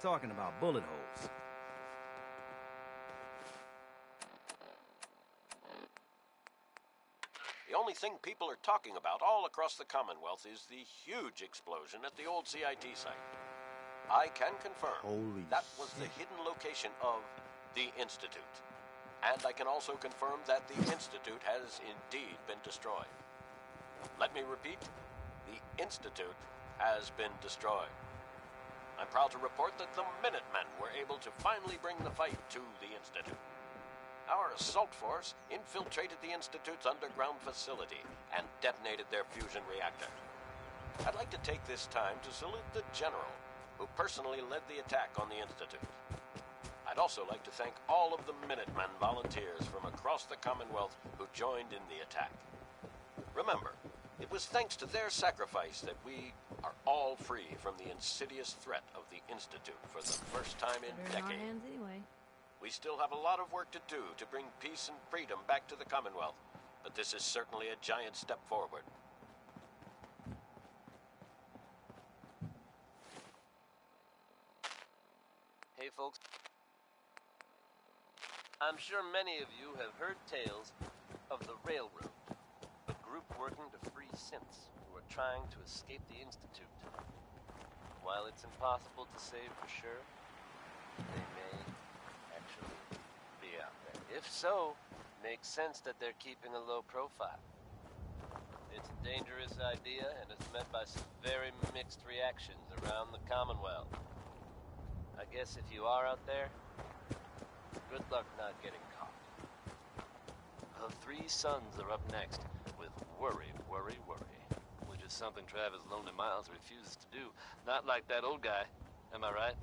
talking about bullet holes. The only thing people are talking about all across the Commonwealth is the huge explosion at the old CIT site. I can confirm that was the hidden location of the Institute. And I can also confirm that the Institute has indeed been destroyed. Let me repeat, the Institute has been destroyed. I'm proud to report that the Minutemen were able to finally bring the fight to the Institute. Our assault force infiltrated the Institute's underground facility and detonated their fusion reactor. I'd like to take this time to salute the General, who personally led the attack on the Institute. I'd also like to thank all of the Minutemen volunteers from across the Commonwealth who joined in the attack. Remember, it was thanks to their sacrifice that we are all free from the insidious threat of the Institute for the first time in decades. Anyway. We still have a lot of work to do to bring peace and freedom back to the Commonwealth, but this is certainly a giant step forward. Hey folks, I'm sure many of you have heard tales of the Railroad, a group working to free synths who are trying to escape the Institute. While it's impossible to say for sure, they may actually be out there. If so, makes sense that they're keeping a low profile. It's a dangerous idea and is met by some very mixed reactions around the Commonwealth. I guess if you are out there, good luck not getting caught. The Three Sons are up next with Worry, Worry, Worry, which is something Travis Lonely Miles refuses to do. Not like that old guy, am I right?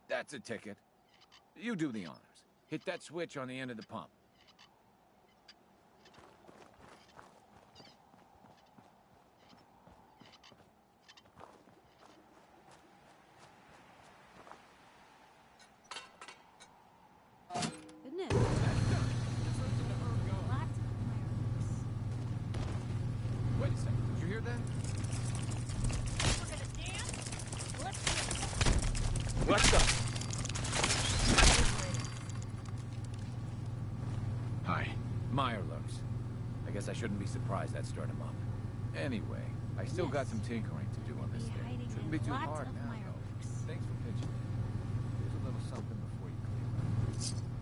That's a ticket. You do the honors. Hit that switch on the end of the pump. Isn't it? That's done. Listen to her go. Lots of fireworks. Wait a second. Did you hear that? We're gonna dance? Let's do it. What the? Hi. Mirelurks. I guess I shouldn't be surprised that stirred him up. Anyway, I still got some tinkering to do on this thing. Shouldn't be too Lots hard of now, though. fireworks. Thanks for pitching. Here's a little something before you clean up.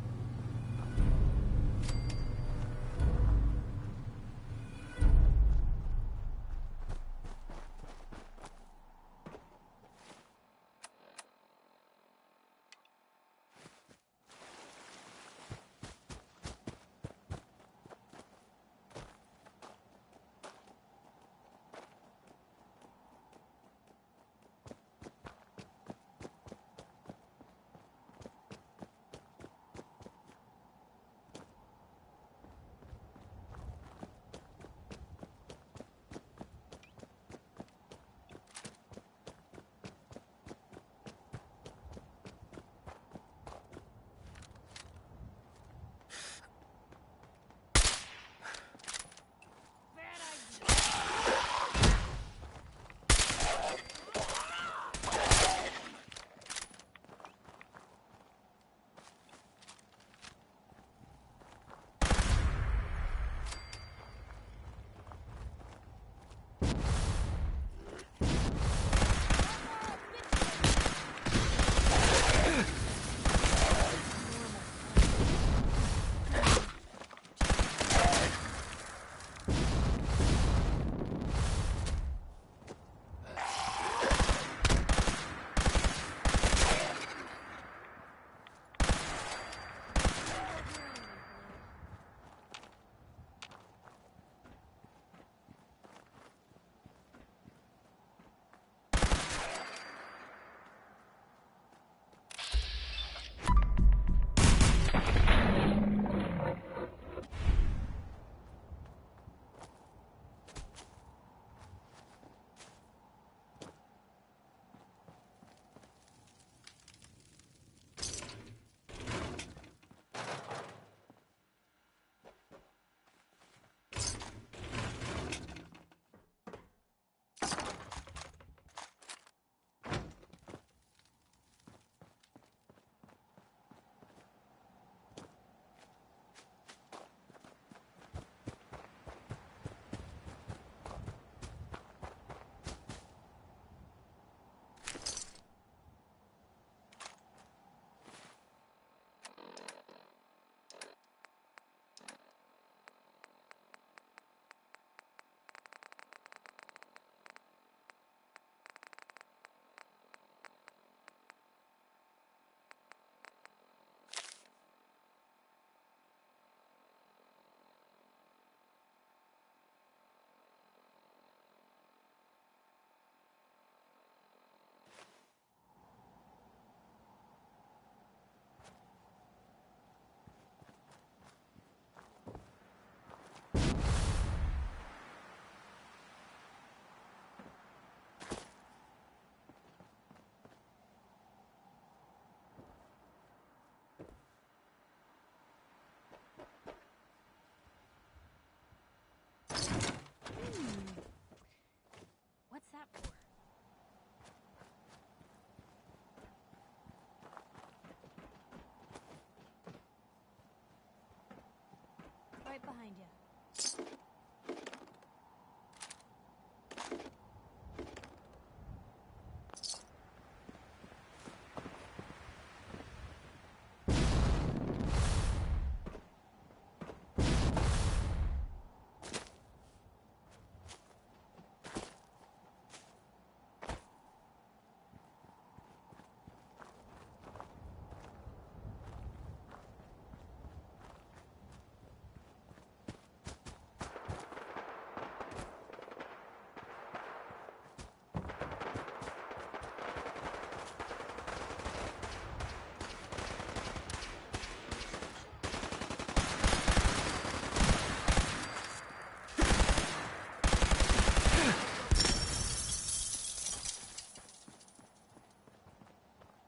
Right behind you.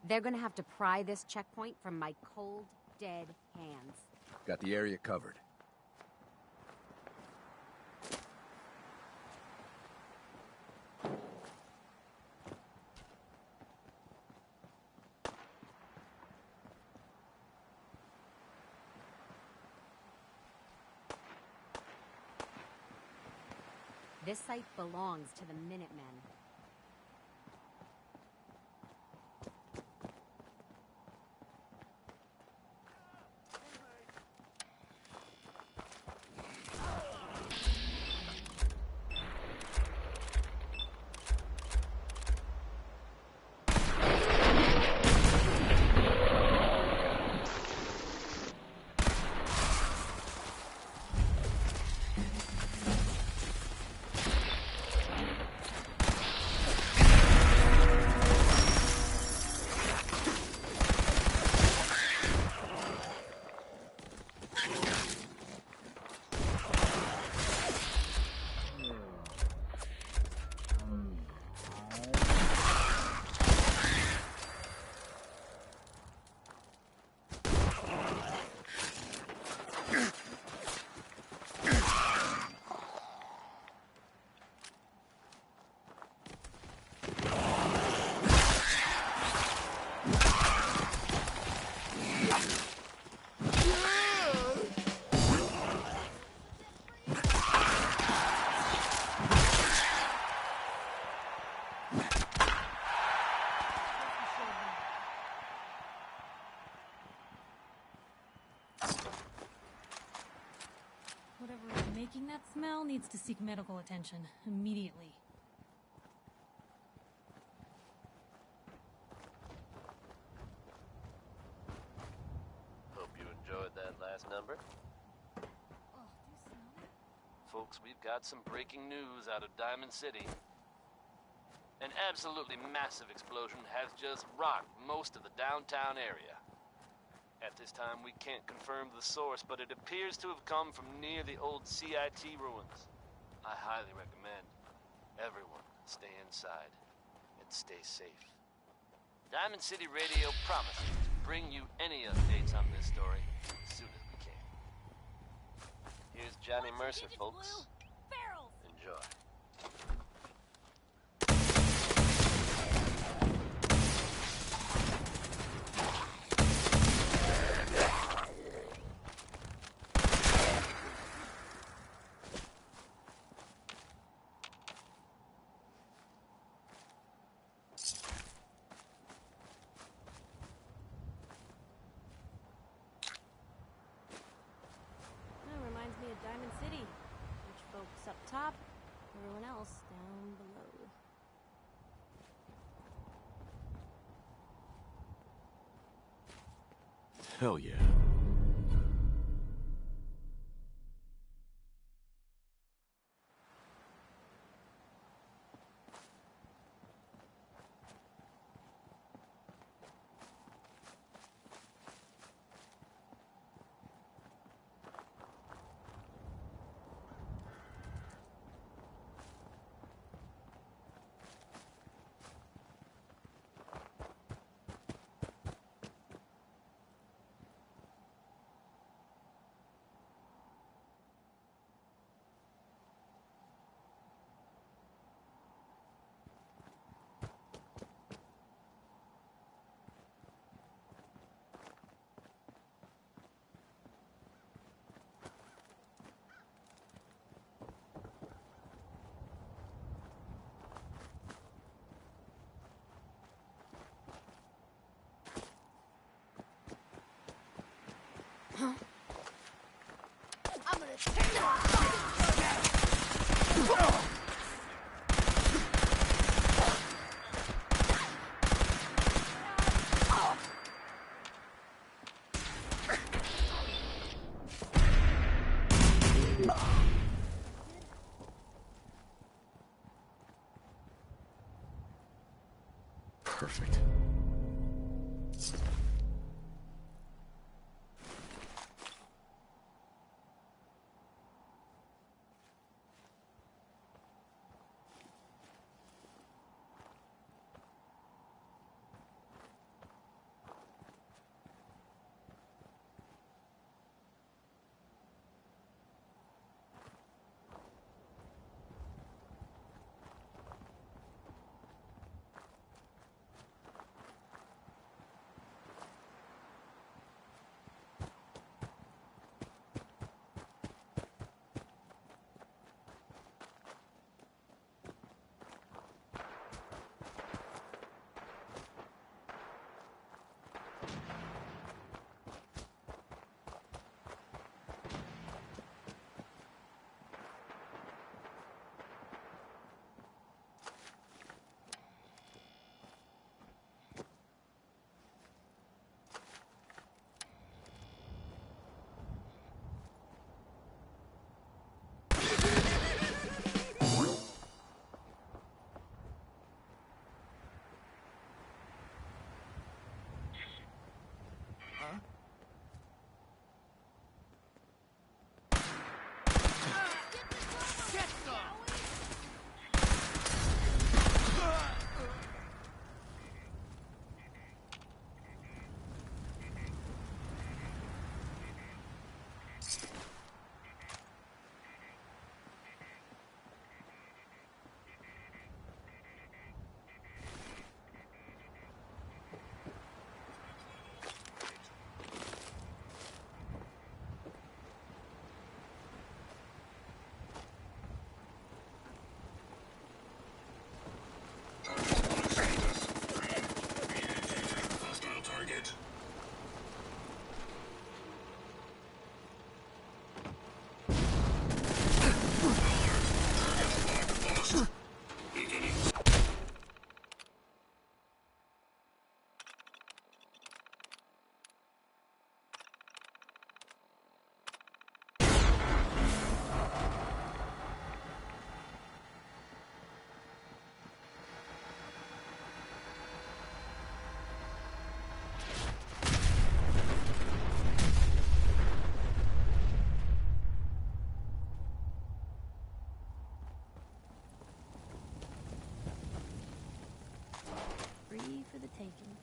They're gonna have to pry this checkpoint from my cold, dead hands. Got the area covered. This site belongs to the Minutemen. Whatever is making that smell needs to seek medical attention immediately. Hope you enjoyed that last number. Oh, do you smell it? Folks, we've got some breaking news out of Diamond City. An absolutely massive explosion has just rocked most of the downtown area. At this time, we can't confirm the source, but it appears to have come from near the old CIT ruins. I highly recommend everyone stay inside and stay safe. Diamond City Radio promises to bring you any updates on this story as soon as we can. Here's Johnny Mercer, folks. Barrels! Enjoy. That reminds me of Diamond City. Rich folks up top, everyone else down below. Hell yeah. Perfect. Free for the taking.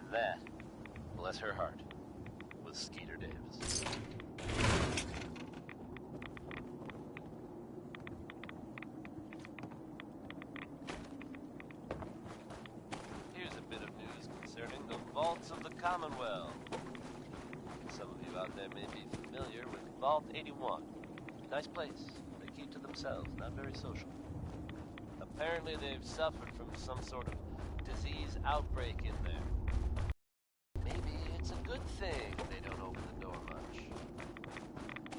And that, bless her heart, was Skeeter Davis. Here's a bit of news concerning the vaults of the Commonwealth. Some of you out there may be familiar with Vault 81. Nice place. They keep to themselves, not very social. Apparently they've suffered from some sort of disease outbreak in there. Maybe it's a good thing they don't open the door much.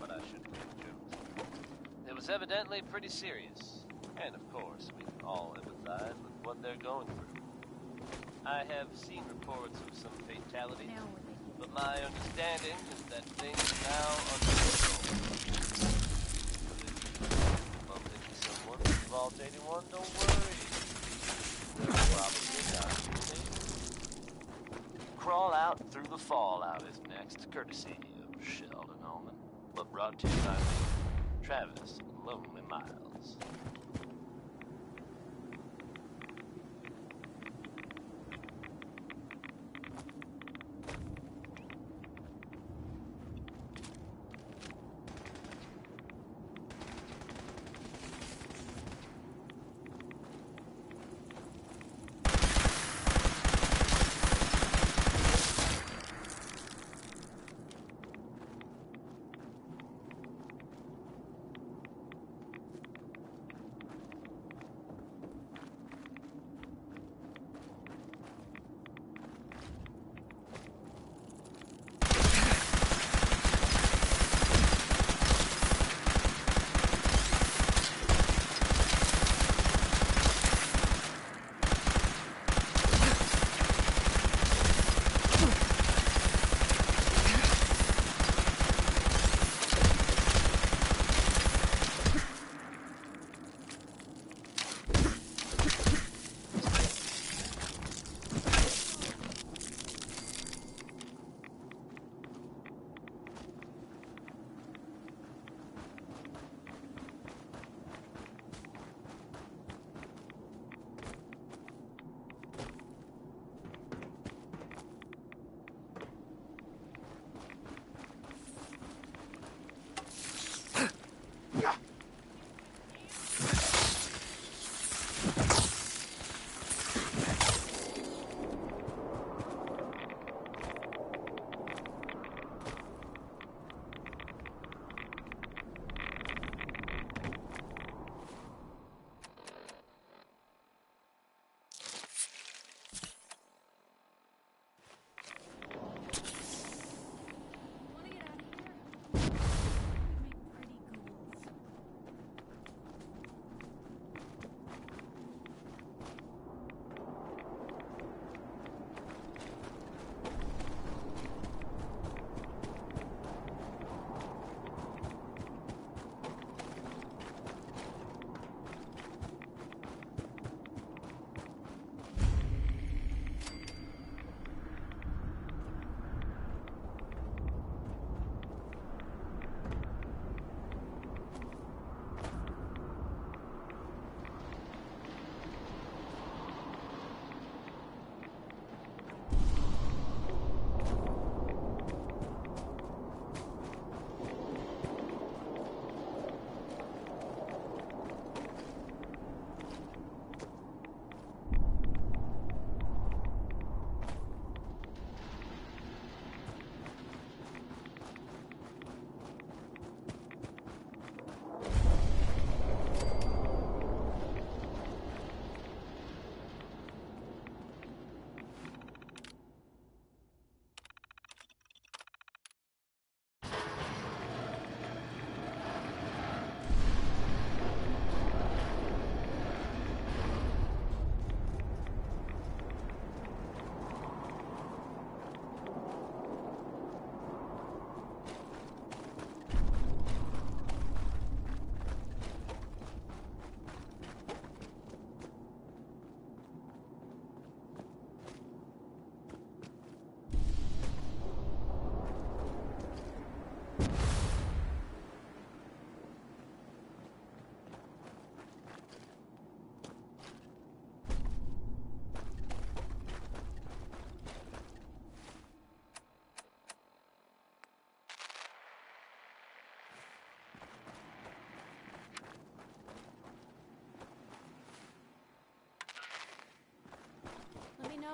But I shouldn't make jokes. It was evidently pretty serious. And of course, we can all empathize with what they're going through. I have seen reports of some fatalities, but my understanding is that things are now under control. Bump into someone in Vault 81, don't worry. They're probably not. Crawl out through the fallout is next, courtesy of Sheldon Allman, but brought to you by me, Travis Lonely Miles.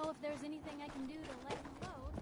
know if there's anything I can do to lighten the load.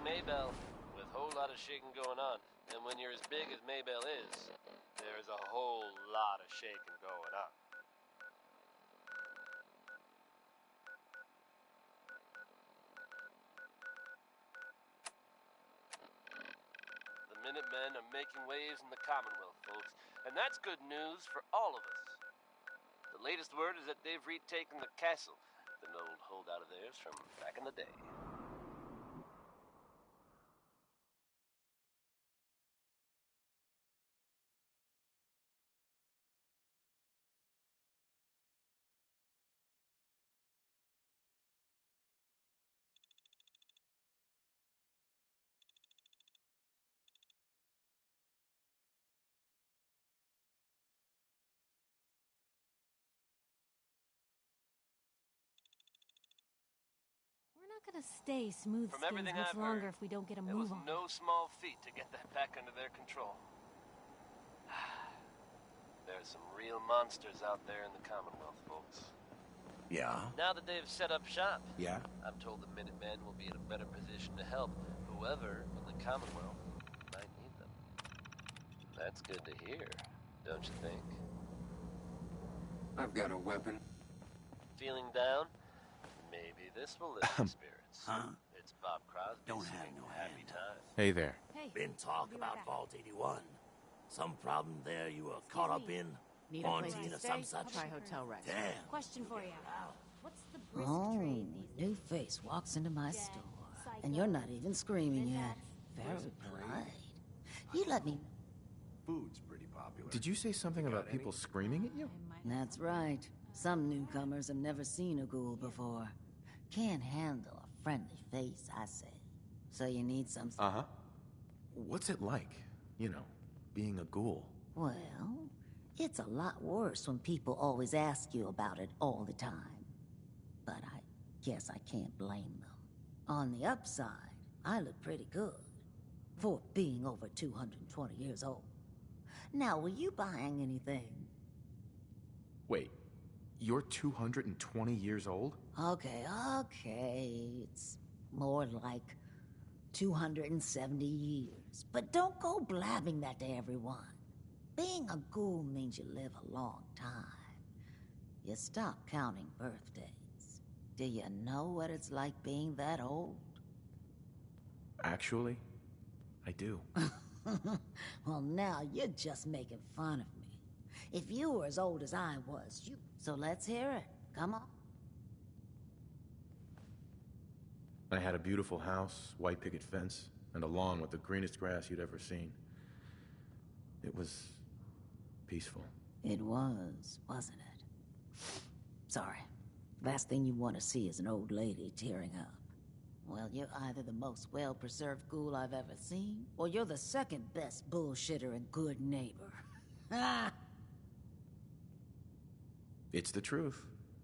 Maybell, with a whole lot of shaking going on. And when you're as big as Maybell is, there's a whole lot of shaking going on. The Minutemen are making waves in the Commonwealth, folks, and that's good news for all of us. The latest word is that they've retaken the castle, an old holdout of theirs from back in the day. We're not gonna stay smooth From skins everything much I've longer heard, if we don't get a it move was on. no small feat to get that back under their control. There's There's some real monsters out there in the Commonwealth, folks. Yeah? Now that they've set up shop, Yeah? I'm told the Minutemen will be in a better position to help whoever in the Commonwealth might need them. That's good to hear, don't you think? I've got a weapon. Feeling down? Maybe this will lift your spirits. Huh? It's Bob Crosby Don't have singing no Happy hand. Time. Hey there. Hey. Been talk Be right about back. Vault 81. Some problem there you were caught up in? Need a place Quarantine to or stay? some such? Try Hotel Rex. Damn. Question for you. What's the brisk Oh, trade these days? new face walks into my Dead, store. psycho, And you're not even screaming Been yet. Very polite. You let me... Food's pretty popular. Did you say something about people screaming at you? That's right. Some newcomers have never seen a ghoul before. Can't handle a friendly face, I say. So you need some... Uh-huh. What's it like, you know, being a ghoul? Well, it's a lot worse when people always ask you about it all the time. But I guess I can't blame them. On the upside, I look pretty good for being over 220 years old. Now, were you buying anything? Wait, you're 220 years old? Okay. It's more like 270 years. But don't go blabbing that to everyone. Being a ghoul means you live a long time. You stop counting birthdays. Do you know what it's like being that old? Actually, I do. Well, now you're just making fun of me. If you were as old as I was, you... So let's hear it. Come on. I had a beautiful house, white picket fence, and a lawn with the greenest grass you'd ever seen. It was peaceful. It was, wasn't it? Sorry. Last thing you want to see is an old lady tearing up. Well, you're either the most well-preserved ghoul I've ever seen, or you're the second best bullshitter and good neighbor. Ah! It's the truth.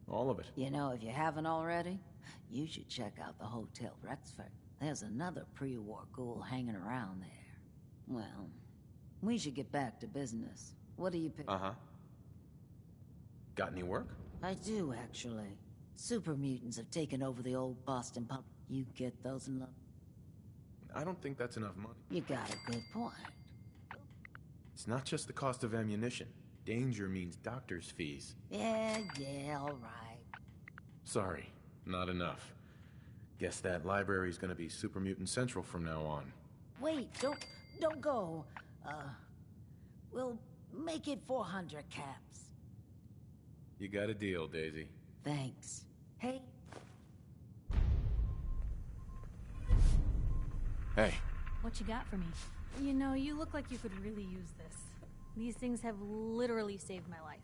All of it. You know, if you haven't already, you should check out the Hotel Rexford. There's another pre-war ghoul hanging around there. Well, we should get back to business. What do you pick? Uh-huh. Got any work? I do, actually. Super mutants have taken over the old Boston pub. You get those in love? I don't think that's enough money. You got a good point. It's not just the cost of ammunition. Danger means doctor's fees. Yeah, all right. Sorry, not enough. Guess that library's gonna be Super Mutant Central from now on. Wait, don't go. We'll make it 400 caps. You got a deal, Daisy. Thanks. Hey. Hey. What you got for me? You know, you look like you could really use this. These things have literally saved my life.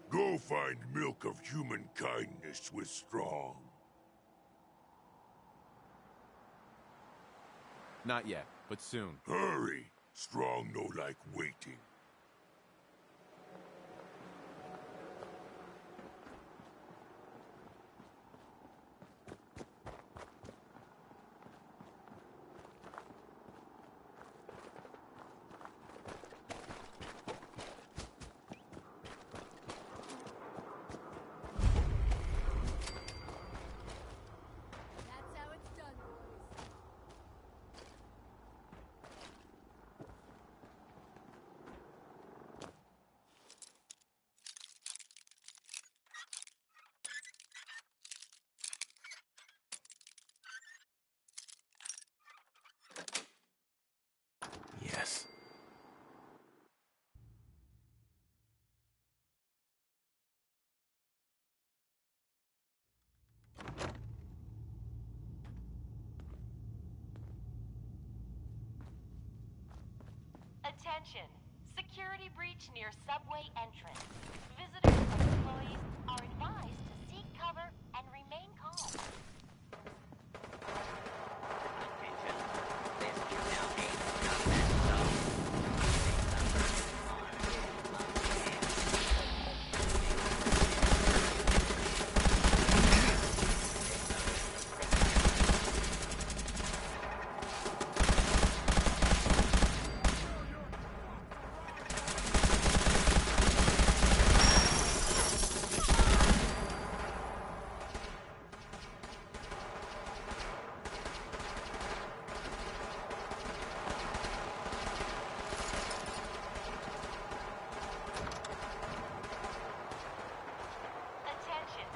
Go find milk of human kindness with Strong. Not yet, but soon. Hurry! Strong no like waiting. Attention! Security breach near subway entrance. Visitors and employees are advised to seek cover and remain calm. Attention. This is now a combat zone. Attention!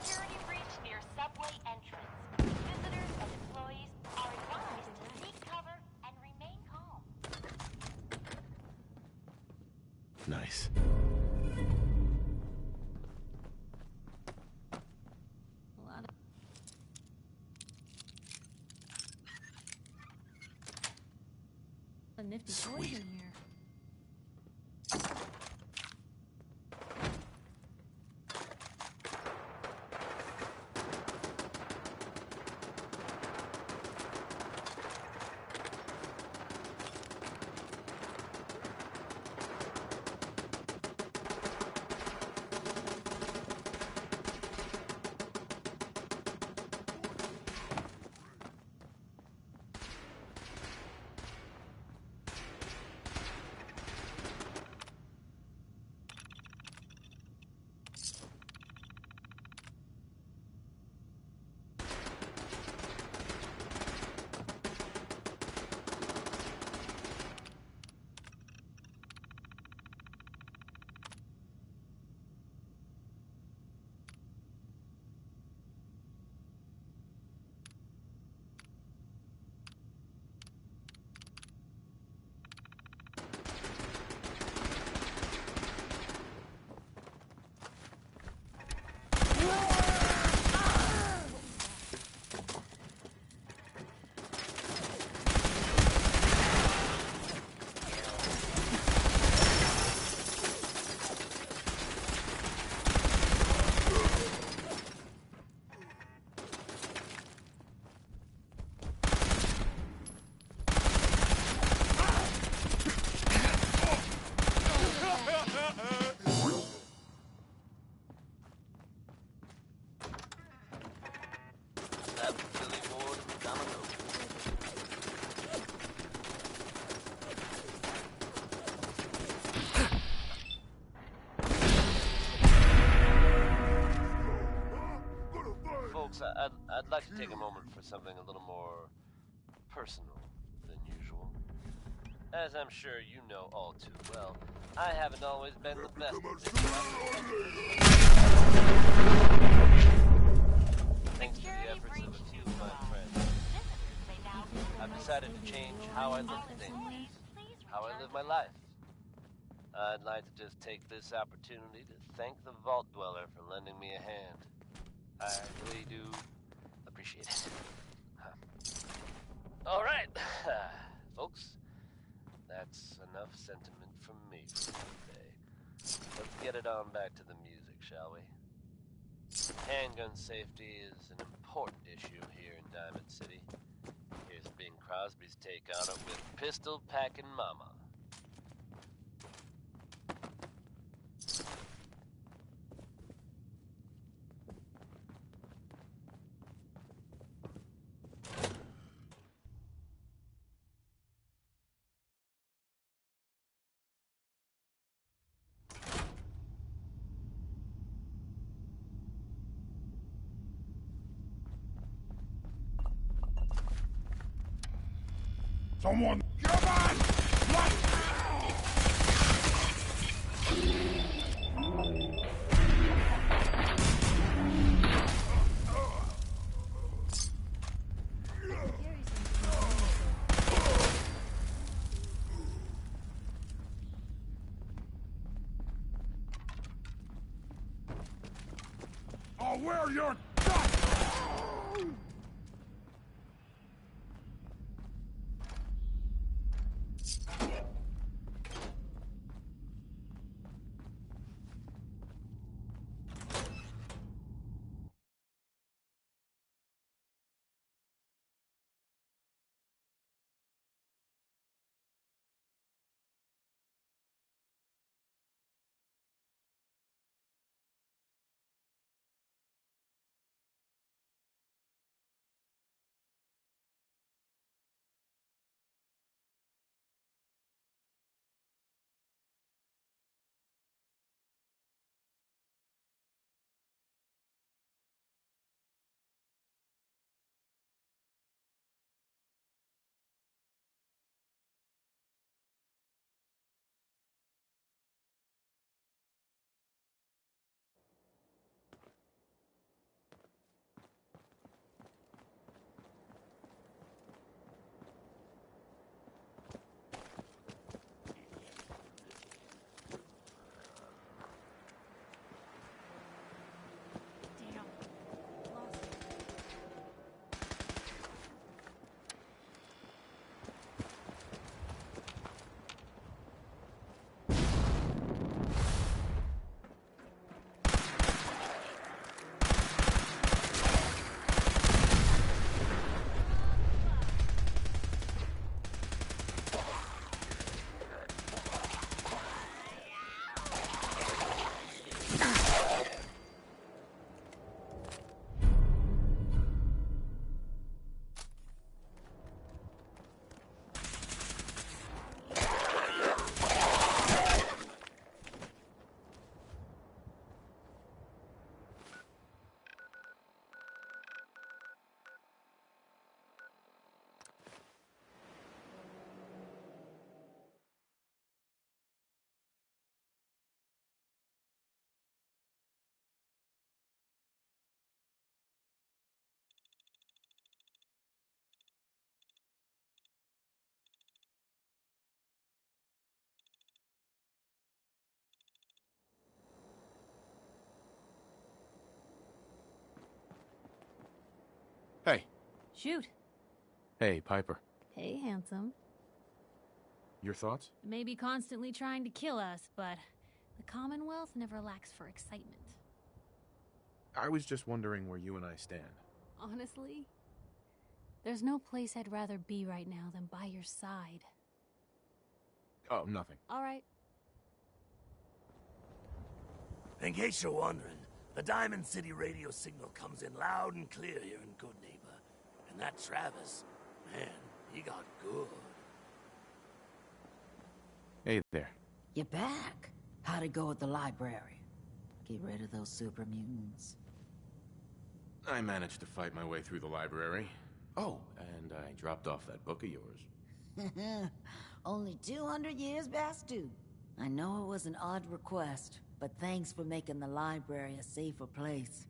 Security breach near subway entrance. Visitors and employees are advised to seek cover and remain calm. Nice. A lot of nifty toys in here. That Billy Ward Domino. Folks, I'd like to take a moment for something a little more personal than usual. As I'm sure you know all too well, I haven't always been the best at this. Thanks to the efforts of a few of my friends, I've decided to change how I look at things, how I live my life. I'd like to just take this opportunity to thank the Vault Dweller for lending me a hand. I really do appreciate it. All right, folks, that's enough sentiment from me for today. Let's get it on back to the music, shall we? Handgun safety is an important issue here in Diamond City. Here's Bing Crosby's take on it with Pistol Packin' Mama. Someone, come on! Right now! I'll wear your gut! Shoot. Hey, Piper. Hey, handsome. Your thoughts? Maybe constantly trying to kill us, but the Commonwealth never lacks for excitement. I was just wondering where you and I stand. Honestly, there's no place I'd rather be right now than by your side. Oh, nothing. All right. In case you're wondering, the Diamond City radio signal comes in loud and clear here in Good Neighbor. And that Travis, man, he got good. Hey there. You're back. How'd it go at the library? Get rid of those super mutants. I managed to fight my way through the library. Oh, and I dropped off that book of yours. Only 200 years past due. I know it was an odd request, but thanks for making the library a safer place.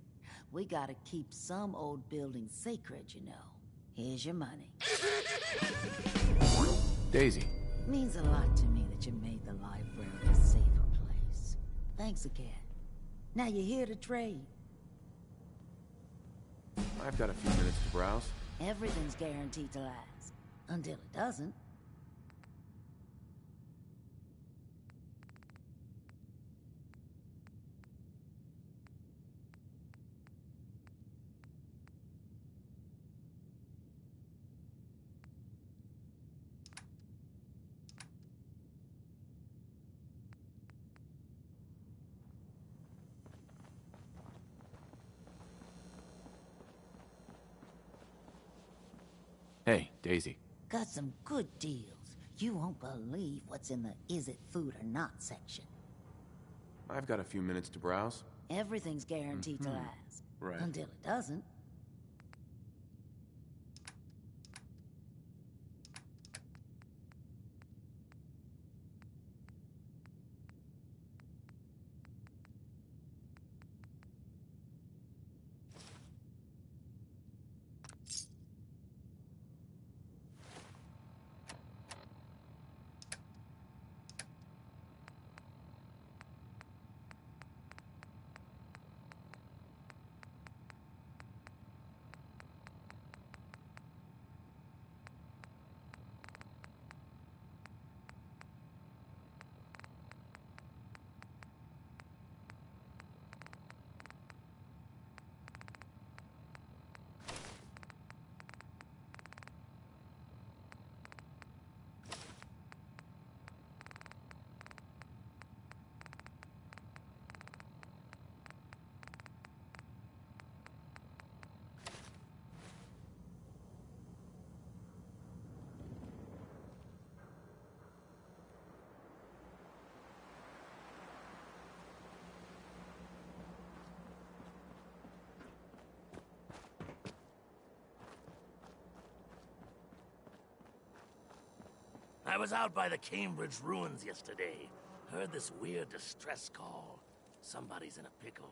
We gotta keep some old buildings sacred, you know. Here's your money. Daisy. Means a lot to me that you made the library a safer place. Thanks again. Now you're here to trade. I've got a few minutes to browse. Everything's guaranteed to last. Until it doesn't. Hey, Daisy. Got some good deals. You won't believe what's in the is it food or not section. I've got a few minutes to browse. Everything's guaranteed to last. Right. Until it doesn't. I was out by the Cambridge ruins yesterday. Heard this weird distress call. Somebody's in a pickle.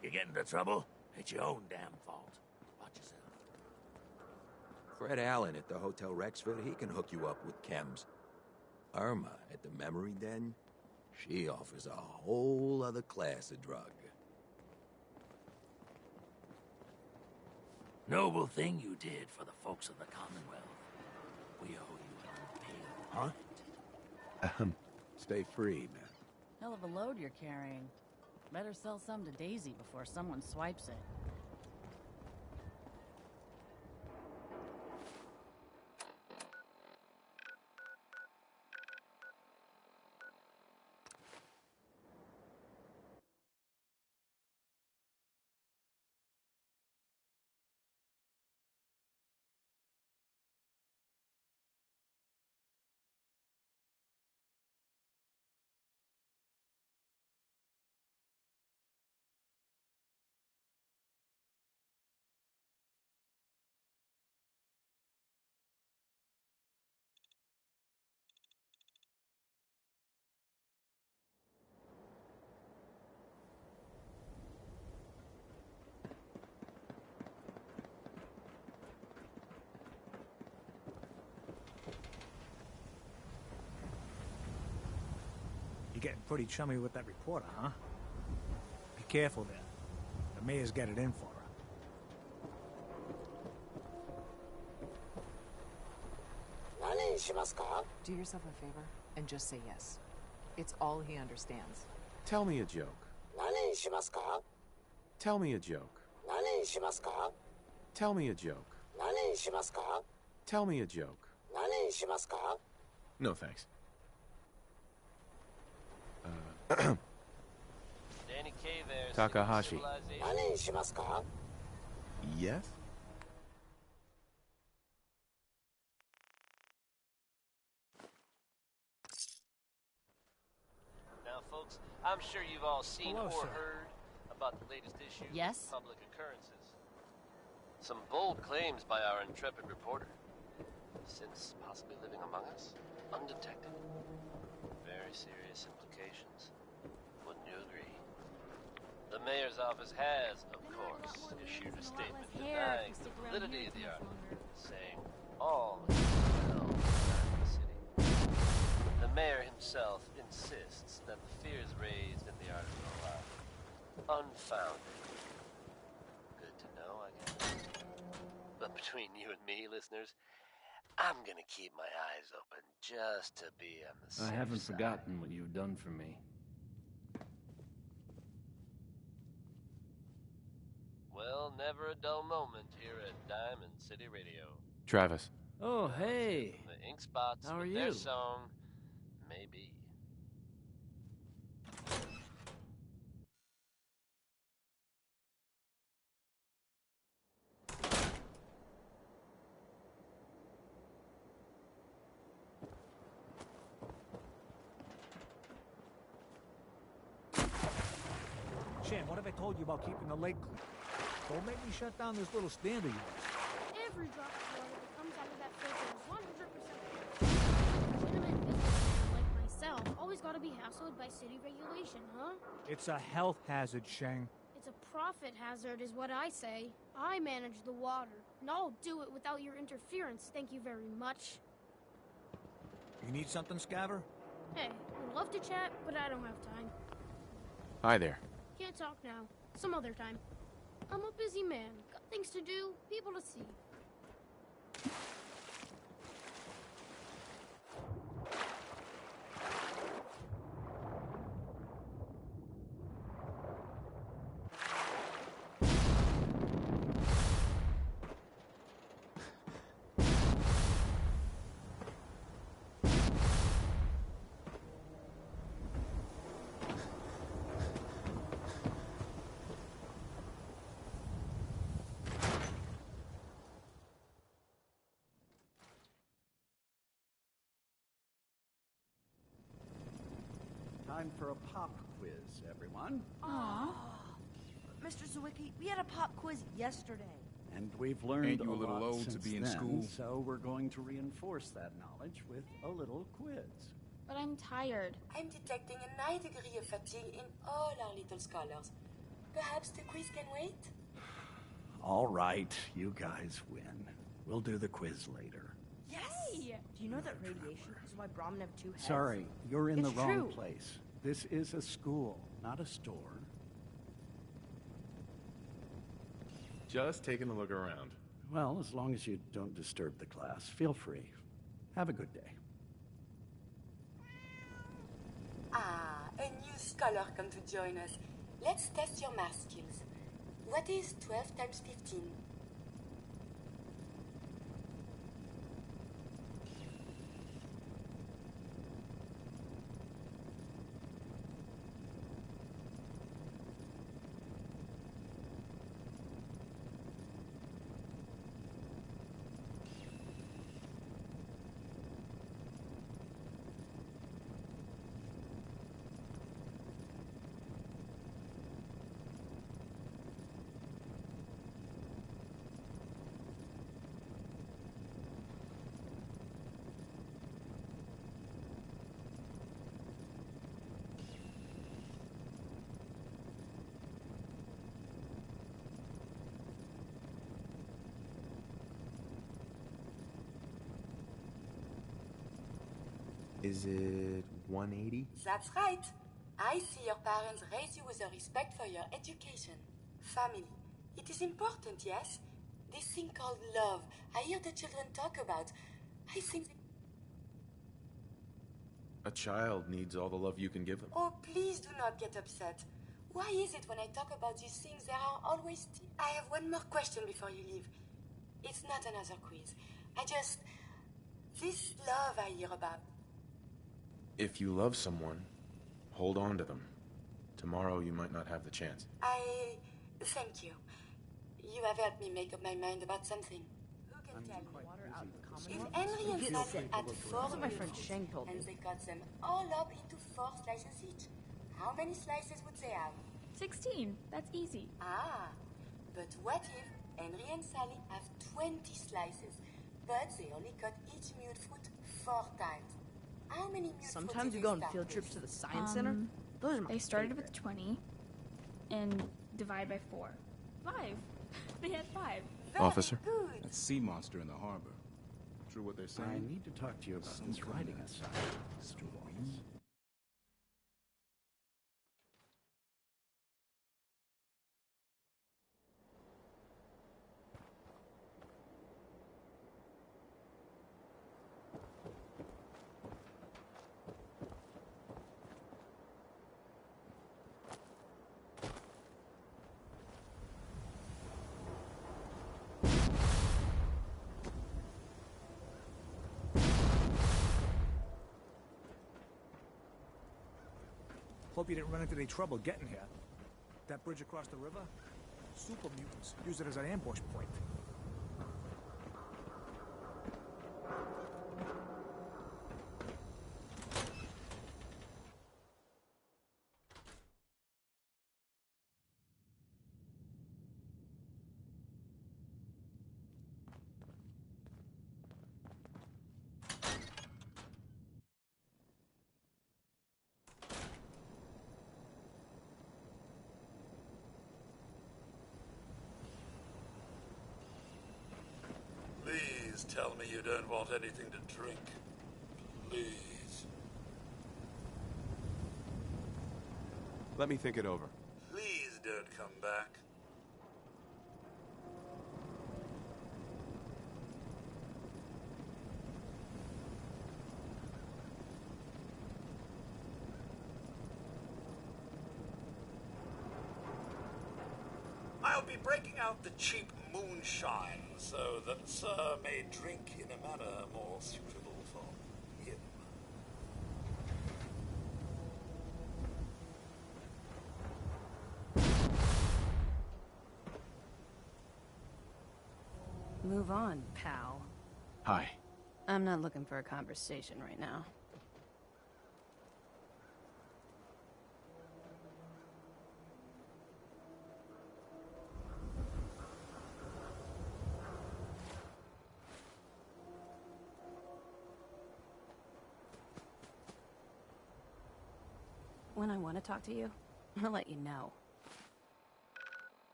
You get into trouble? It's your own damn fault. Watch yourself. Fred Allen at the Hotel Rexford, he can hook you up with chems. Irma at the Memory Den, she offers a whole other class of drug. Noble thing you did for the folks of the Commonwealth. We owe you an unpaid payment. Stay free, man. Hell of a load you're carrying. Better sell some to Daisy before someone swipes it. You're getting pretty chummy with that reporter, huh? careful there. The mayor's got it in for her. Do yourself a favor and just say yes. It's all he understands. Tell me a joke. Tell me a joke. Tell me a joke. Tell me a joke. No thanks. Danny K there. Takahashi. Yes? Now, folks, I'm sure you've all seen Hello, or sir. heard about the latest issues Yes? of public occurrences. Some bold claims by our intrepid reporter. Since possibly living among us, undetected. Very serious implications. Wouldn't you agree? The mayor's office has, of course, issued a statement denying the validity of the article, saying all is well in the city. The mayor himself insists that the fears raised in the article are unfounded. Good to know, I guess. But between you and me, listeners, I'm gonna keep my eyes open just to be on the safe I haven't side. forgotten what you've done for me. Well, never a dull moment here at Diamond City Radio. Travis. Oh, hey. The Ink Spots How are with their you? song, Maybe. Shan, what have I told you about keeping the lake clean? Don't make me shut down this little stand of yours. Every drop of water that comes out of that filter is 100% legitimate businessman like myself always gotta be hassled by city regulation, huh? It's a health hazard, Shang. It's a profit hazard is what I say. I manage the water, and I'll do it without your interference, thank you very much. You need something, Scaver? Hey, would love to chat, but I don't have time. Hi there. Can't talk now. Some other time. I'm a busy man. Got things to do, people to see. Time for a pop quiz, everyone. Aww. Mr. Zwicky, we had a pop quiz yesterday. And we've learned Ain't you a a little lot old to since be in then, school? so we're going to reinforce that knowledge with a little quiz. But I'm tired. I'm detecting a high degree of fatigue in all our little scholars. Perhaps the quiz can wait? All right, you guys win. We'll do the quiz later. Yes! Do you know that radiation is why Brahmin have two heads? Sorry, you're in the It's wrong true. place. This is a school, not a store. Just taking a look around. Well, as long as you don't disturb the class, feel free. Have a good day. Ah, a new scholar come to join us. Let's test your math skills. What is 12 times 15? Is it 180? That's right. I see your parents raise you with a respect for your education. Family. It is important, yes? This thing called love, I hear the children talk about. I think... A child needs all the love you can give them. Oh, please do not get upset. Why is it when I talk about these things there are always... I have one more question before you leave. It's not another quiz. This love I hear about. If you love someone, hold on to them. Tomorrow you might not have the chance. Thank you. You have helped me make up my mind about something. Who can tell me? If Henry and Sally had 4 my friend fruits, Shane told me. and they cut them all up into 4 slices each, how many slices would they have? 16. That's easy. Ah, but what if Henry and Sally have 20 slices, but they only cut each mute fruit 4 times? How many mute fruits Sometimes do you they go on start field with? trips to the science center. Those are my They started favorite. with 20 and divide by 4. 5. They had 5. Officer? That sea monster in the harbor. True what they're saying? I need to talk to you about this writing assignment, Mr. Wallace. Hope you didn't run into any trouble getting here. That bridge across the river? Super mutants use it as an ambush point. Please tell me you don't want anything to drink. Please. Let me think it over. Please don't come back. I'll be breaking out the cheap moonshine so that Sir may drink in a manner more suitable for him. Move on, pal. Hi. I'm not looking for a conversation right now. When I want to talk to you, I'll let you know.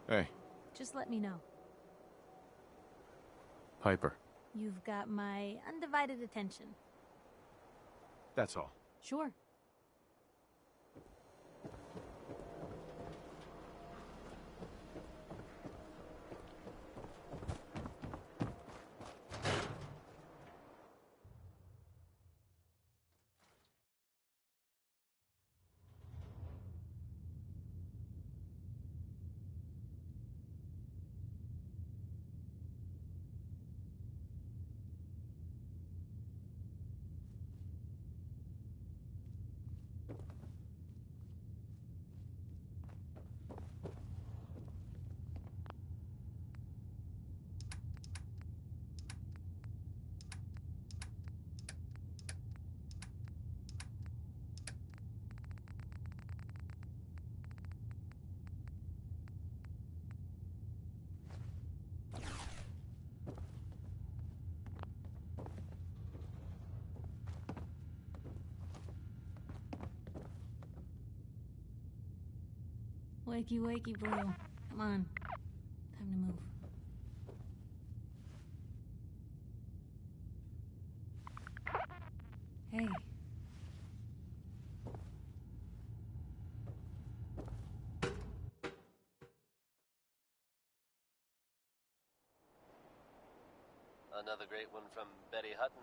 Hey, Just let me know. Piper. You've got my undivided attention. That's all. Sure. Wakey, wakey, Blue. Come on. Time to move. Another great one from Betty Hutton.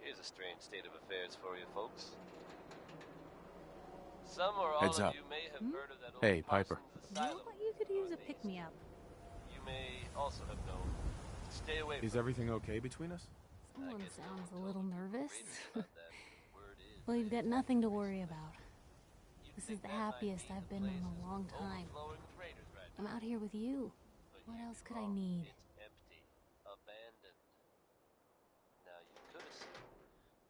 Here's a strange state of affairs for you folks. Some or all Heads of up. you may have heard of that old Hey, Piper. Parsons You know Asylum. what? You could use a pick-me-up. You may also have known. Stay away Is from everything okay between us? Someone sounds a little nervous. Well, you've got nothing to worry about. This is the happiest I've been in a long time. I'm out here with you. What else could I need? It's empty, abandoned. Now you could assume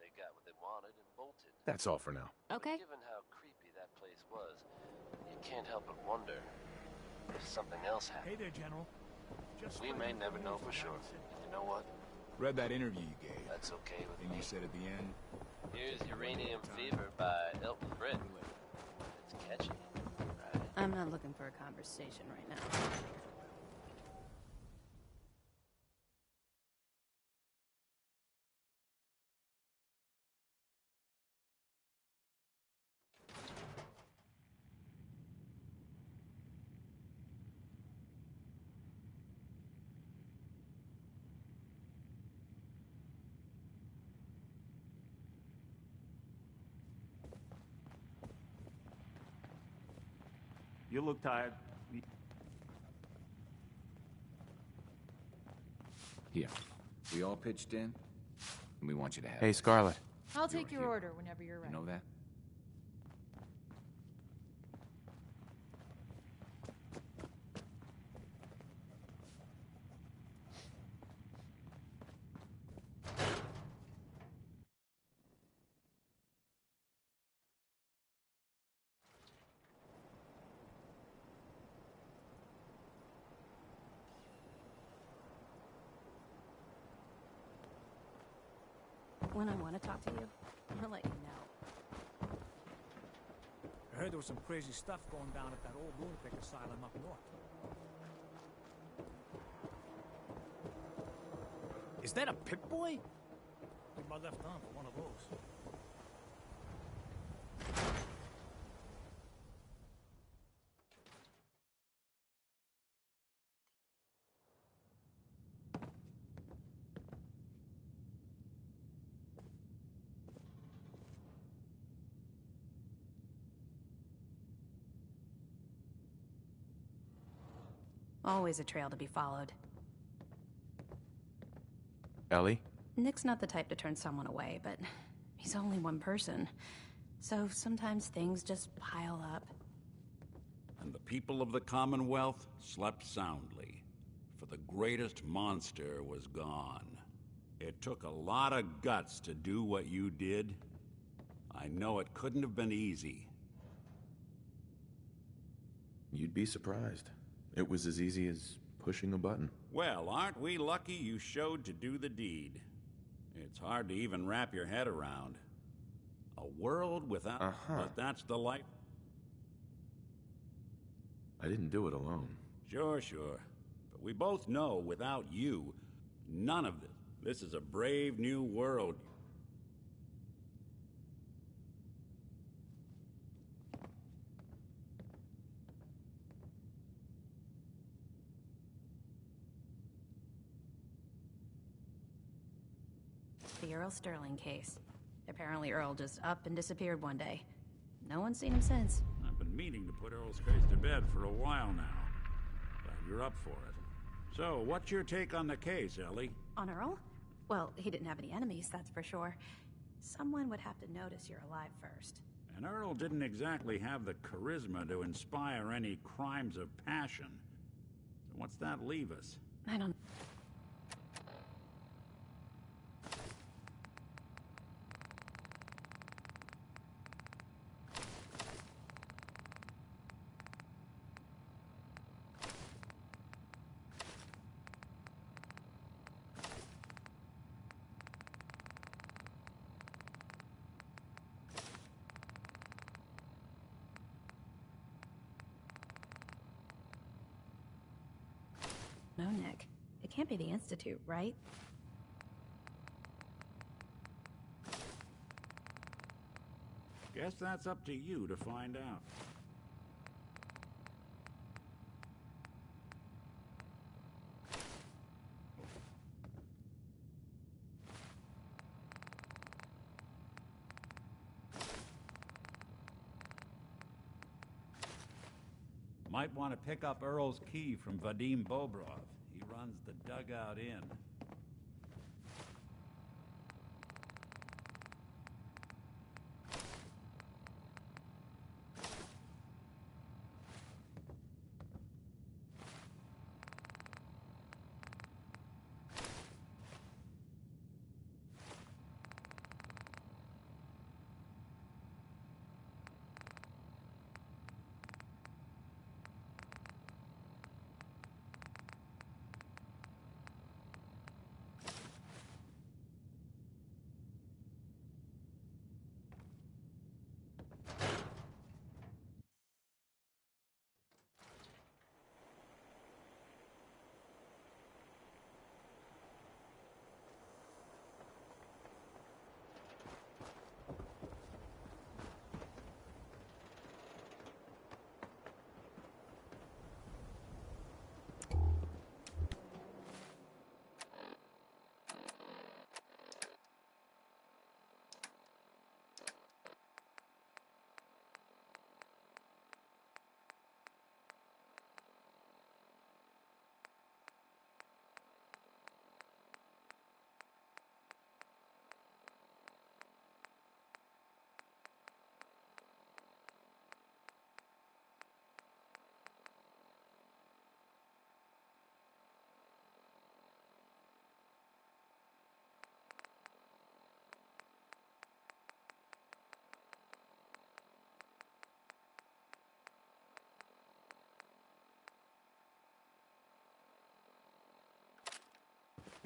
they got what they wanted and bolted. That's all for now. Okay. Given how creepy that place was, you can't help but wonder if something else happened. Hey there, General. We may never know for sure. You know what? Read that interview you gave. That's okay with And me. you said at the end, Here's Uranium Fever by Elton Britt. It's catchy, right? I'm not looking for a conversation right now. You look tired. Here. We all pitched in, and we want you to have Hey, this. Scarlet. I'll take your order whenever you're ready. You know that? When I want to talk to you, I'll let you know. I heard there was some crazy stuff going down at that old lunatic asylum up north. Is that a Pip-Boy? Need my left arm for one of those. Always a trail to be followed. Ellie? Nick's not the type to turn someone away, but he's only one person. So sometimes things just pile up. And the people of the Commonwealth slept soundly, for the greatest monster was gone. It took a lot of guts to do what you did. I know it couldn't have been easy. You'd be surprised. It was as easy as pushing a button. Well, aren't we lucky you showed to do the deed? It's hard to even wrap your head around. A world without... But that's the life... I didn't do it alone. Sure. But we both know without you, none of this. This is a brave new world. The Earl Sterling case. Apparently Earl just up and disappeared one day. No one's seen him since. I've been meaning to put Earl's case to bed for a while now. Glad you're up for it. So, what's your take on the case, Ellie? On Earl? Well, he didn't have any enemies, that's for sure. Someone would have to notice you're alive first. And Earl didn't exactly have the charisma to inspire any crimes of passion. So what's that leave us? I don't... No, Nick. It can't be the Institute, right? Guess that's up to you to find out. Might want to pick up Earl's key from Vadim Bobrov. He runs the Dugout Inn.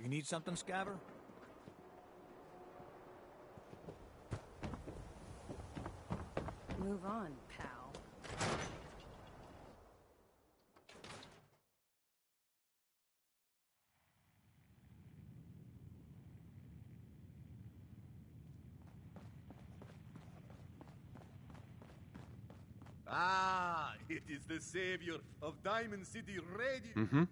You need something, Scaver? Move on, pal. Ah, it is the savior of Diamond City Radio. Mm-hmm.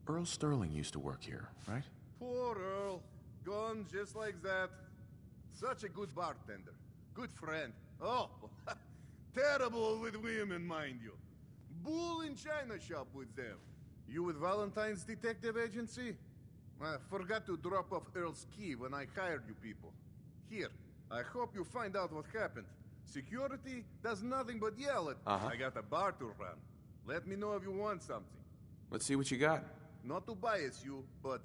Earl Sterling used to work here, right? Poor Earl. Gone just like that. Such a good bartender. Good friend. Oh, terrible with women, mind you. Bull in china shop with them. You with Valentine's Detective Agency? I forgot to drop off Earl's key when I hired you people. Here, I hope you find out what happened. Security does nothing but yell at me. I got a bar to run. Let me know if you want something. Let's see what you got. Not to bias you, but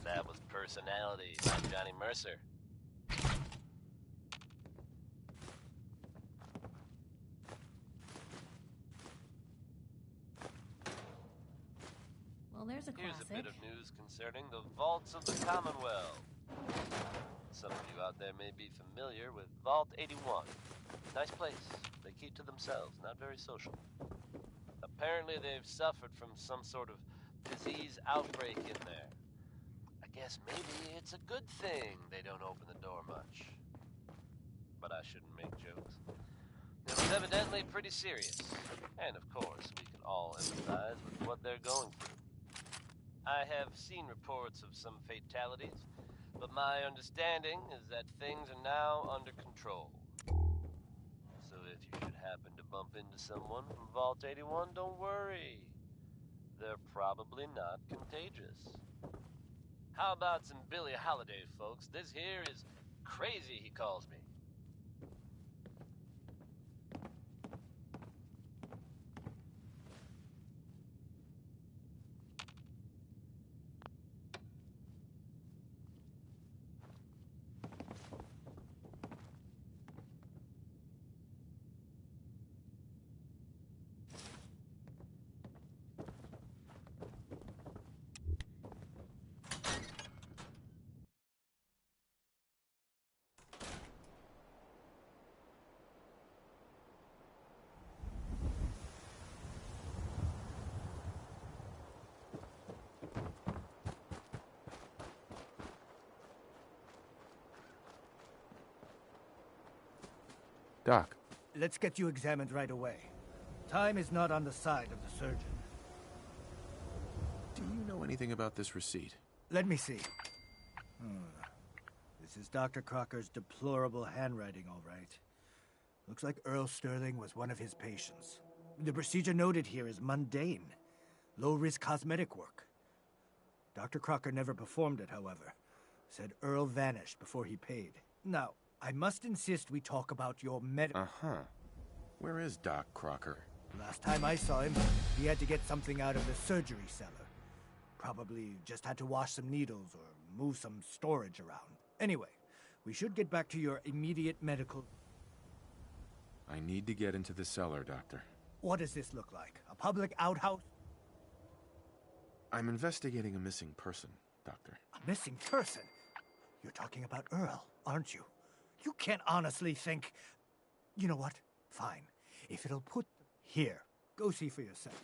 That was Personality by Johnny Mercer. Well, there's a Here's classic. a bit of news concerning the Vaults of the Commonwealth. Some of you out there may be familiar with Vault 81. Nice place. They keep to themselves, not very social. Apparently they've suffered from some sort of disease outbreak in there. I guess maybe it's a good thing they don't open the door much. But I shouldn't make jokes. It was evidently pretty serious. And of course, we can all empathize with what they're going through. I have seen reports of some fatalities, but my understanding is that things are now under control. So if if you should happen to bump into someone from Vault 81, don't worry. They're probably not contagious. How about some Billie Holiday, folks? This here is crazy, he calls me. Doc. Let's get you examined right away. Time is not on the side of the surgeon. Do you know anything about this receipt? Let me see. This is Dr. Crocker's deplorable handwriting, all right. Looks like Earl Sterling was one of his patients. The procedure noted here is mundane. Low-risk cosmetic work. Dr. Crocker never performed it, however. Said Earl vanished before he paid. Now, I must insist we talk about your Uh-huh. Where is Doc Crocker? Last time I saw him, he had to get something out of the surgery cellar. Probably just had to wash some needles or move some storage around. Anyway, we should get back to your immediate medical... I need to get into the cellar, Doctor. What does this look like? A public outhouse? I'm investigating a missing person, Doctor. A missing person? You're talking about Earl, aren't you? You can't honestly think... You know what? Fine. If it'll put... Here, go see for yourself.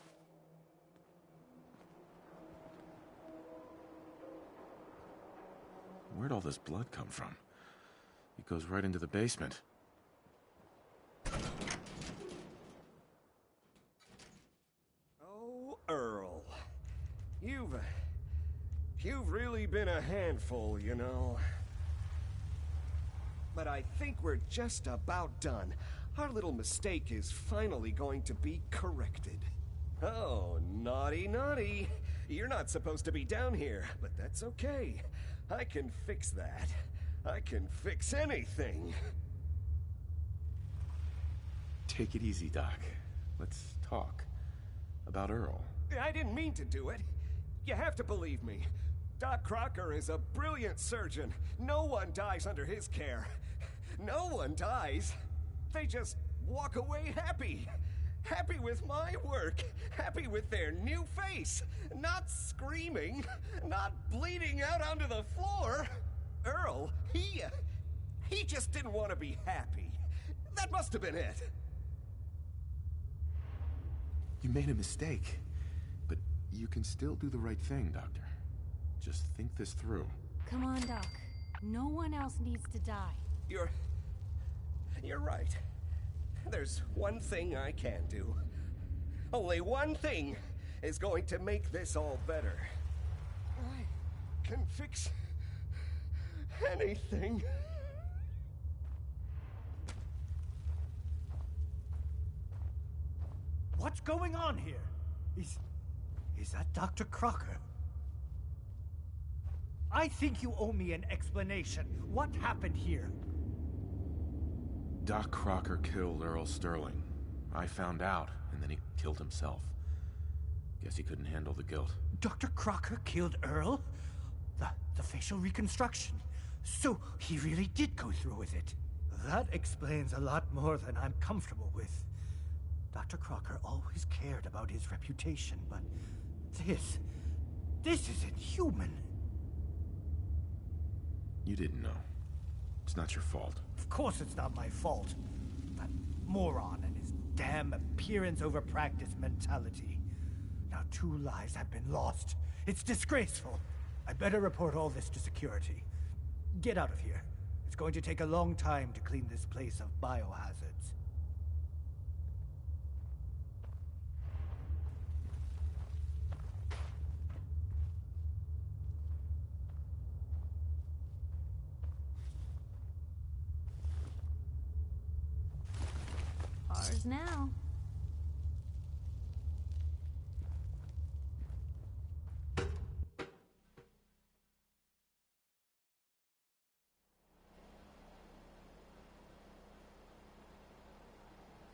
Where'd all this blood come from? It goes right into the basement. Oh, Earl. You've really been a handful, you know. But I think we're just about done. Our little mistake is finally going to be corrected. Oh, naughty, naughty. You're not supposed to be down here, but that's okay. I can fix that. I can fix anything. Take it easy, Doc. Let's talk about Earl. I didn't mean to do it. You have to believe me. Doc Crocker is a brilliant surgeon. No one dies under his care. No one dies. They just walk away happy. Happy with my work. Happy with their new face. Not screaming. Not bleeding out onto the floor. Earl, he just didn't want to be happy. That must have been it. You made a mistake, but you can still do the right thing, Doctor. Just think this through. Come on, Doc. No one else needs to die. You're right. There's one thing I can do. Only one thing is going to make this all better. I can fix anything. What's going on here? Is that Dr. Crocker? I think you owe me an explanation. What happened here? Doc Crocker killed Earl Sterling. I found out, and then he killed himself. Guess he couldn't handle the guilt. Dr. Crocker killed Earl? The facial reconstruction. So he really did go through with it. That explains a lot more than I'm comfortable with. Dr. Crocker always cared about his reputation, but this isn't human. You didn't know. It's not your fault. Of course it's not my fault. That moron and his damn appearance over practice mentality. Now 2 lives have been lost. It's disgraceful. I better report all this to security. Get out of here. It's going to take a long time to clean this place of biohazards. yours now.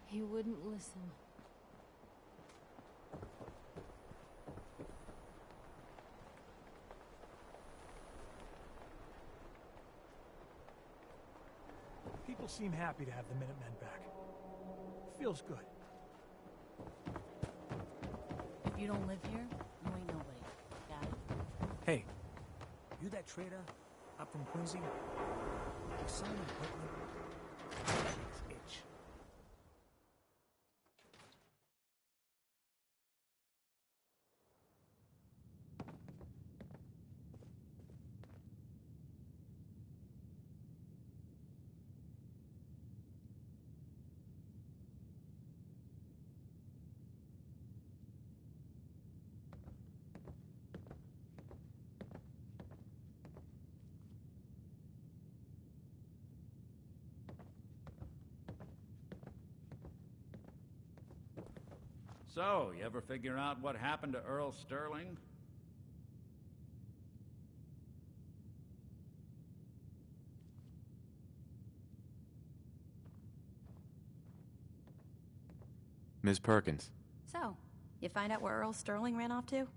He wouldn't listen. People seem happy to have the Minutemen back. Feels good. If you don't live here, you ain't nobody. Got it? Hey, you that trader up from Quincy? You saw me put me. Itch. So, you ever figure out what happened to Earl Sterling? Ms. Perkins. So, you find out where Earl Sterling ran off to?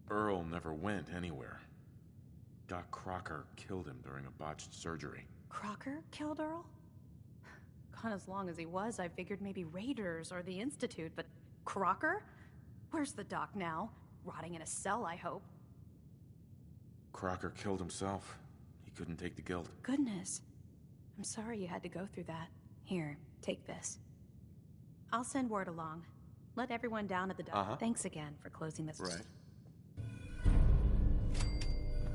Earl never went anywhere. Doc Crocker killed him during a botched surgery. Crocker killed Earl? Gone as long as he was, I figured maybe Raiders or the Institute, but Crocker? Where's the doc now? Rotting in a cell, I hope. Crocker killed himself. He couldn't take the guilt. Goodness. I'm sorry you had to go through that. Here, take this. I'll send word along. Let everyone down at the dock. Thanks again for closing this. Right.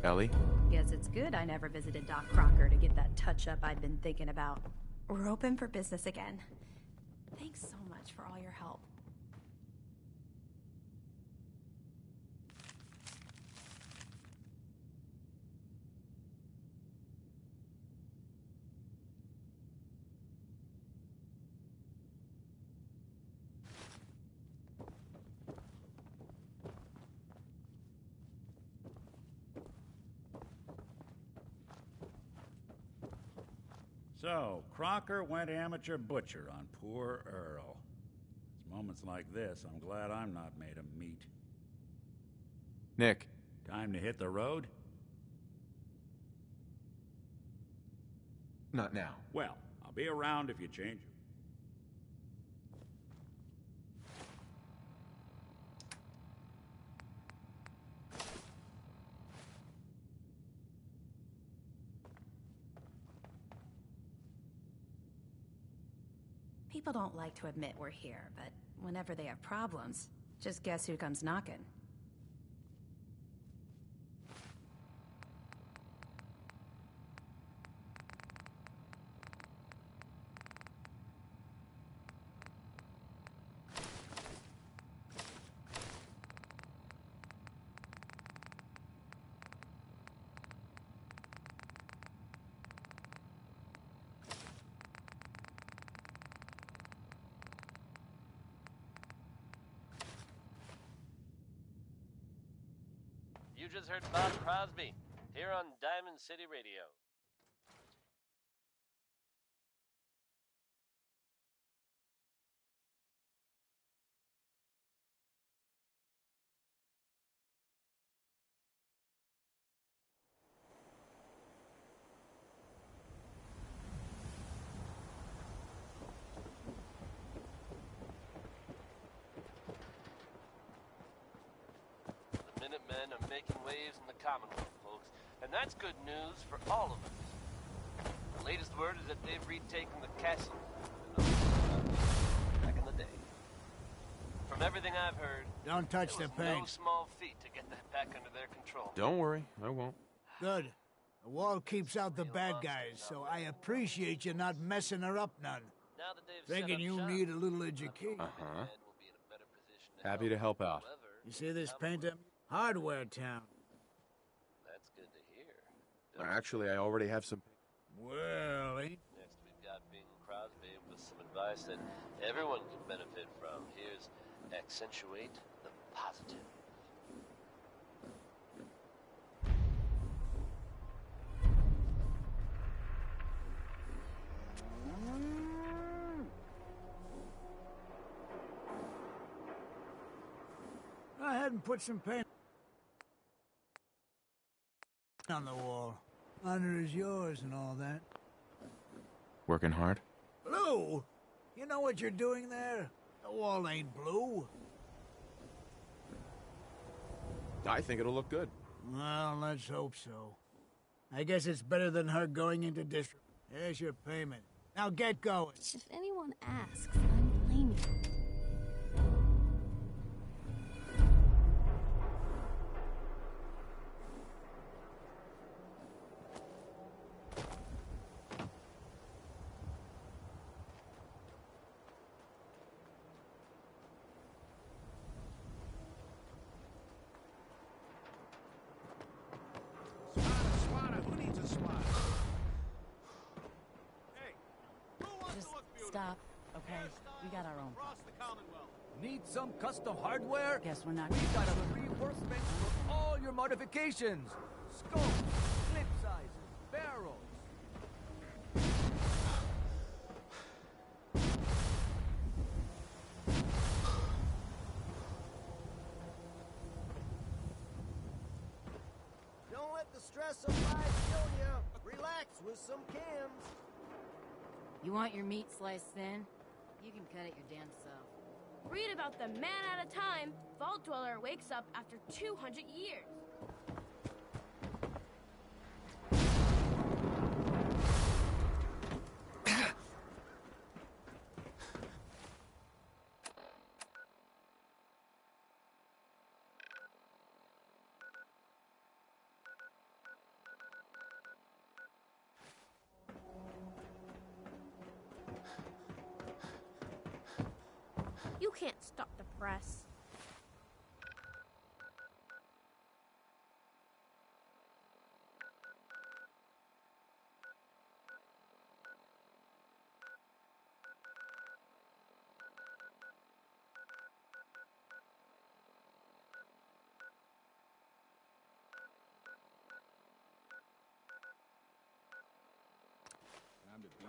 Ellie? Guess it's good I never visited Doc Crocker to get that touch-up I'd been thinking about. We're open for business again. Thanks so much for all your help. So, Crocker went amateur butcher on poor Earl. It's moments like this I'm glad I'm not made of meat. Nick. Time to hit the road? Not now. Well, I'll be around if you change it. People don't like to admit we're here, but whenever they have problems, just guess who comes knocking. You just heard Bob Crosby, here on Diamond City Radio. The Minutemen are making waves in the Commonwealth, folks, and that's good news for all of us. The latest word is that they've retaken the castle back in the day. From everything I've heard, don't touch the no pegs. small feat to get that back under their control. Don't worry, I won't. Good. The wall keeps out the bad guys, so I appreciate you not messing her up none. Now that they've Thinking you need a little education. Happy to help out. You see this painter? Hardware town. That's good to hear. Actually, I already have some... Well, Next, we've got Bing Crosby with some advice that everyone can benefit from. Here's accentuate the positive. Go ahead and put some paint on the wall. Honor is yours and all that. Working hard? Blue? You know what you're doing there? The wall ain't blue. I think it'll look good. Well, let's hope so. I guess it's better than her going into district. Here's your payment. Now get going. If anyone asks, I'm blaming you. Just stop, okay? We got our own problems. Need some custom hardware? Guess we're not. We got a reimbursement for all your modifications. Scopes, clip sizes, barrels. Don't let the stress of life kill you. Relax with some cans. You want your meat sliced thin? You can cut it your damn self. Read about the man at a time. Vault Dweller wakes up after 200 years. You can't stop the press. Time to beat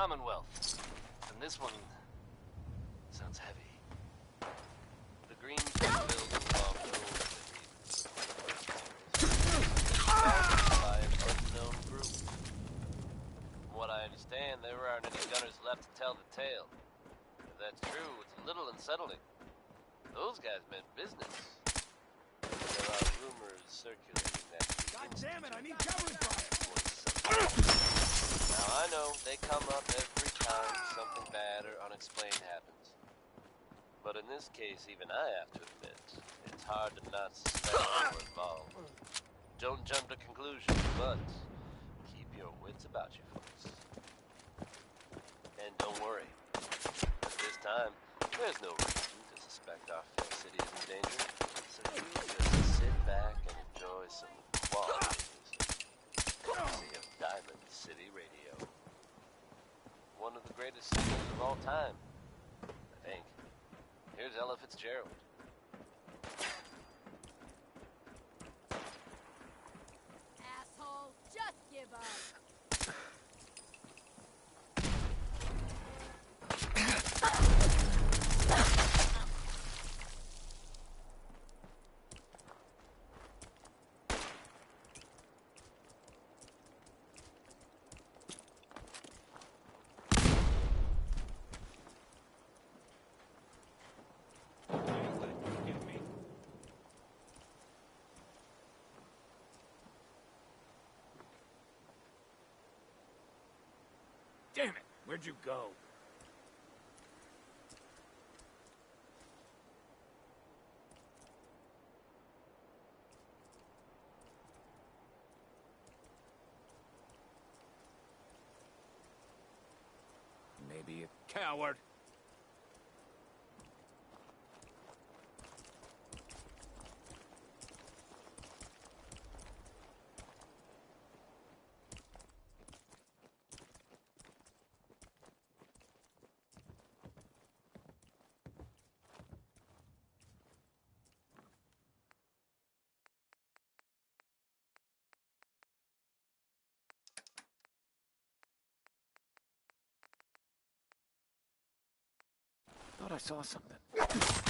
Commonwealth. And this one sounds heavy. The green building belonged to old by an unknown group. From what I understand, there aren't any gunners left to tell the tale. If that's true, it's a little unsettling. Those guys meant business. There are rumors circulating that... God damn it, I need covering fire! Now, I know they come up every time something bad or unexplained happens. But in this case, even I have to admit, it's hard to not suspect they were involved. Don't jump to conclusions, but keep your wits about you, folks. And don't worry. At this time, there's no reason to suspect our fair city is in danger. So you just sit back and enjoy some quality music. Courtesy of Diamond City Radio. One of the greatest singers of all time, I think. Here's Ella Fitzgerald. Asshole, just give up. Damn it! Where'd you go? Maybe a coward. Thought I saw something.